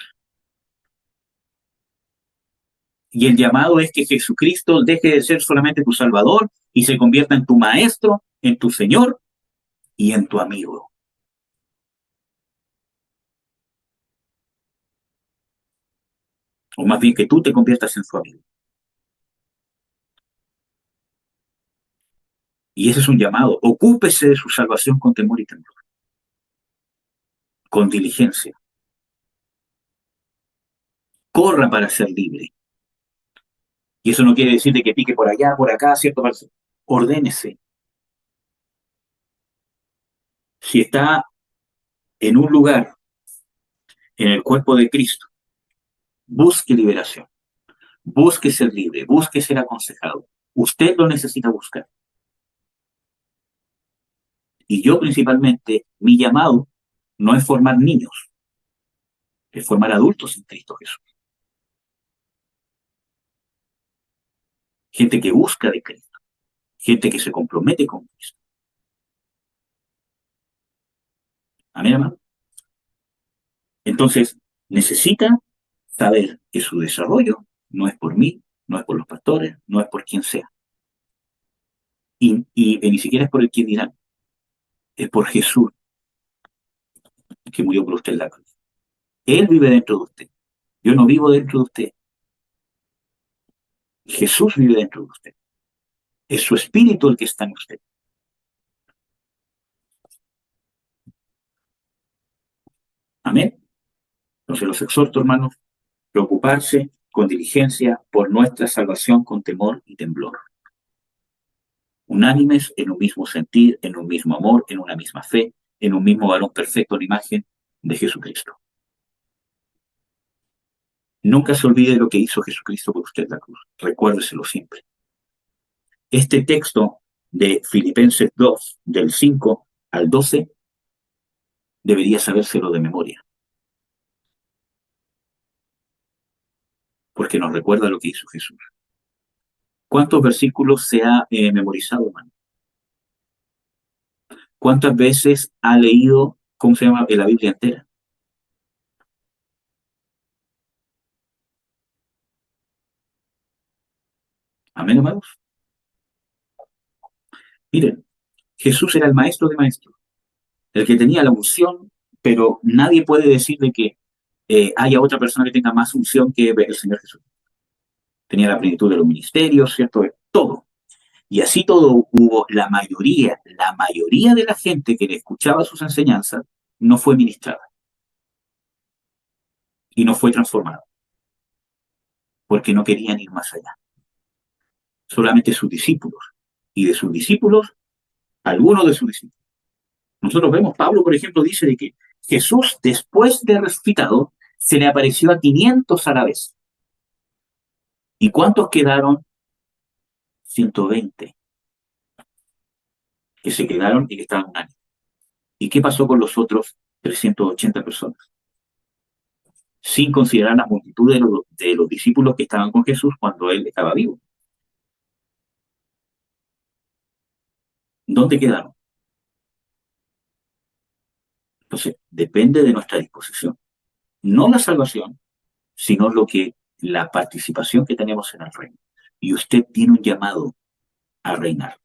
Y el llamado es que Jesucristo deje de ser solamente tu Salvador y se convierta en tu Maestro, en tu Señor y en tu amigo. O más bien que tú te conviertas en su amigo. Y ese es un llamado. Ocúpese de su salvación con temor y temor, con diligencia. Corra para ser libre. Y eso no quiere decir de que pique por allá, por acá, ¿cierto? Ordénese. Si está en un lugar, en el cuerpo de Cristo, busque liberación, busque ser libre, busque ser aconsejado. Usted lo necesita buscar. Y yo principalmente, mi llamado no es formar niños, es formar adultos en Cristo Jesús. Gente que busca de Cristo, gente que se compromete con Cristo. Amén, hermano. Entonces, necesita saber que su desarrollo no es por mí, no es por los pastores, no es por quien sea. Y ni siquiera es por el quien dirán, es por Jesús que murió por usted en la cruz. Él vive dentro de usted. Yo no vivo dentro de usted. Jesús vive dentro de usted. Es su espíritu el que está en usted. Amén. Entonces los exhorto, hermanos, preocuparse con diligencia por nuestra salvación con temor y temblor. Unánimes en un mismo sentir, en un mismo amor, en una misma fe, en un mismo varón perfecto en imagen de Jesucristo. Nunca se olvide lo que hizo Jesucristo por usted en la cruz. Recuérdeselo siempre. Este texto de Filipenses 2, del 5 al 12, debería sabérselo de memoria, porque nos recuerda lo que hizo Jesús. ¿Cuántos versículos se ha memorizado, hermano? ¿Cuántas veces ha leído, cómo se llama, la Biblia entera? Amén, hermanos. Miren, Jesús era el maestro de maestros, el que tenía la unción, pero nadie puede decir de que haya otra persona que tenga más unción que el Señor Jesús. Tenía la plenitud de los ministerios, ¿cierto? Todo. Y así todo hubo la mayoría de la gente que le escuchaba sus enseñanzas no fue ministrada y no fue transformada, porque no querían ir más allá. Solamente sus discípulos. Y de sus discípulos, algunos de sus discípulos. Nosotros vemos, Pablo, por ejemplo, dice de que Jesús, después de resucitado, se le apareció a 500 a la vez. ¿Y cuántos quedaron? 120, que se quedaron y que estaban un año. ¿Y qué pasó con los otros 380 personas? Sin considerar la multitud de los discípulos que estaban con Jesús cuando él estaba vivo. ¿Dónde quedaron? Entonces, depende de nuestra disposición. No la salvación, sino la participación que tenemos en el reino. Y usted tiene un llamado a reinar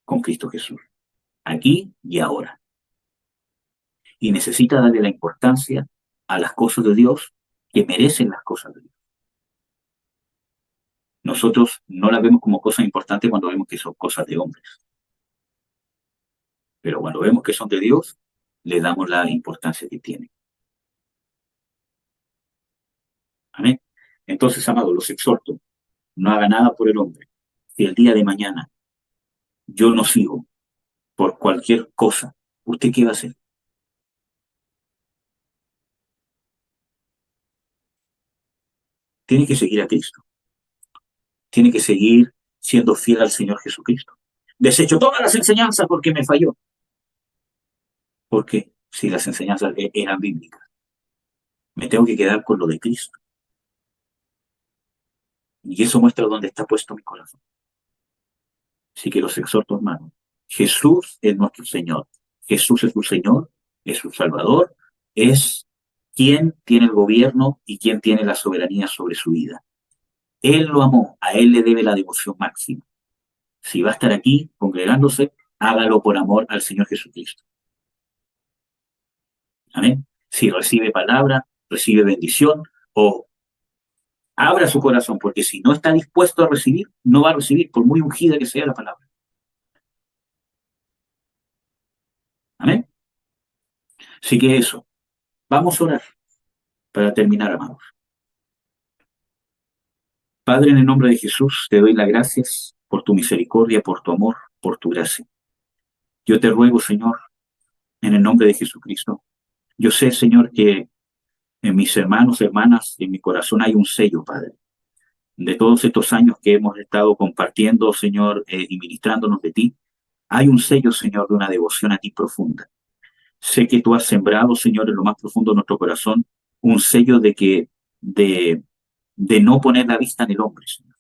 con Cristo Jesús, aquí y ahora. Y necesita darle la importancia a las cosas de Dios que merecen las cosas de Dios. Nosotros no las vemos como cosas importantes cuando vemos que son cosas de hombres. Pero cuando vemos que son de Dios, le damos la importancia que tienen. Amén. Entonces, amados, los exhorto, no haga nada por el hombre. Si el día de mañana yo no sigo por cualquier cosa, ¿usted qué va a hacer? Tiene que seguir a Cristo. Tiene que seguir siendo fiel al Señor Jesucristo. Desecho todas las enseñanzas porque me falló. Porque si las enseñanzas eran bíblicas, me tengo que quedar con lo de Cristo. Y eso muestra dónde está puesto mi corazón. Así que los exhorto, hermanos. Jesús es nuestro Señor. Jesús es su Señor, es su Salvador, es quien tiene el gobierno y quien tiene la soberanía sobre su vida. Él lo amó, a Él le debe la devoción máxima. Si va a estar aquí congregándose, hágalo por amor al Señor Jesucristo. Amén. Si recibe palabra, recibe bendición o abra su corazón, porque si no está dispuesto a recibir, no va a recibir, por muy ungida que sea la palabra. Amén. Así que eso. Vamos a orar para terminar, amados. Padre, en el nombre de Jesús, te doy las gracias por tu misericordia, por tu amor, por tu gracia. Yo te ruego, Señor, en el nombre de Jesucristo. Yo sé, Señor, que en mis hermanos, hermanas, en mi corazón hay un sello, Padre, de todos estos años que hemos estado compartiendo, Señor, y ministrándonos de ti. Hay un sello, Señor, de una devoción a ti profunda. Sé que tú has sembrado, Señor, en lo más profundo de nuestro corazón, un sello de, de no poner la vista en el hombre, Señor,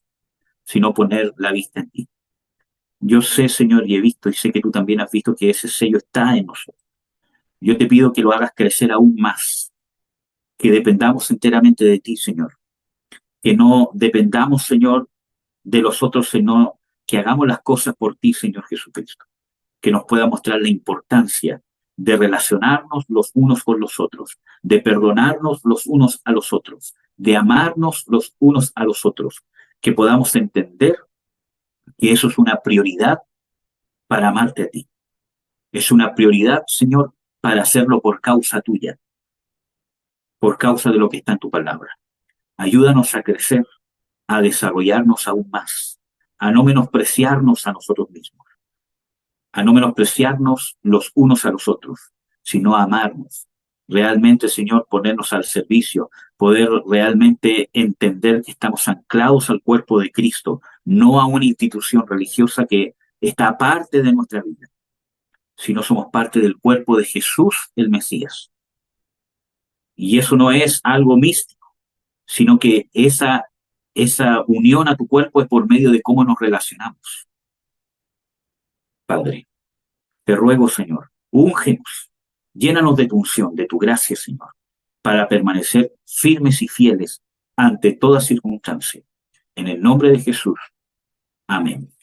sino poner la vista en ti. Yo sé, Señor, y he visto, y sé que tú también has visto que ese sello está en nosotros. Yo te pido que lo hagas crecer aún más, que dependamos enteramente de ti, Señor. Que no dependamos, Señor, de los otros, sino que hagamos las cosas por ti, Señor Jesucristo. Que nos pueda mostrar la importancia de relacionarnos los unos con los otros, de perdonarnos los unos a los otros, de amarnos los unos a los otros. Que podamos entender que eso es una prioridad para amarte a ti. Es una prioridad, Señor, para hacerlo por causa tuya, por causa de lo que está en tu palabra. Ayúdanos a crecer, a desarrollarnos aún más, a no menospreciarnos a nosotros mismos, a no menospreciarnos los unos a los otros, sino a amarnos. Realmente, Señor, ponernos al servicio, poder realmente entender que estamos anclados al cuerpo de Cristo, no a una institución religiosa que está aparte de nuestra vida, sino somos parte del cuerpo de Jesús, el Mesías. Y eso no es algo místico, sino que esa unión a tu cuerpo es por medio de cómo nos relacionamos. Padre, te ruego, Señor, úngenos, llénanos de tu unción, de tu gracia, Señor, para permanecer firmes y fieles ante toda circunstancia. En el nombre de Jesús. Amén.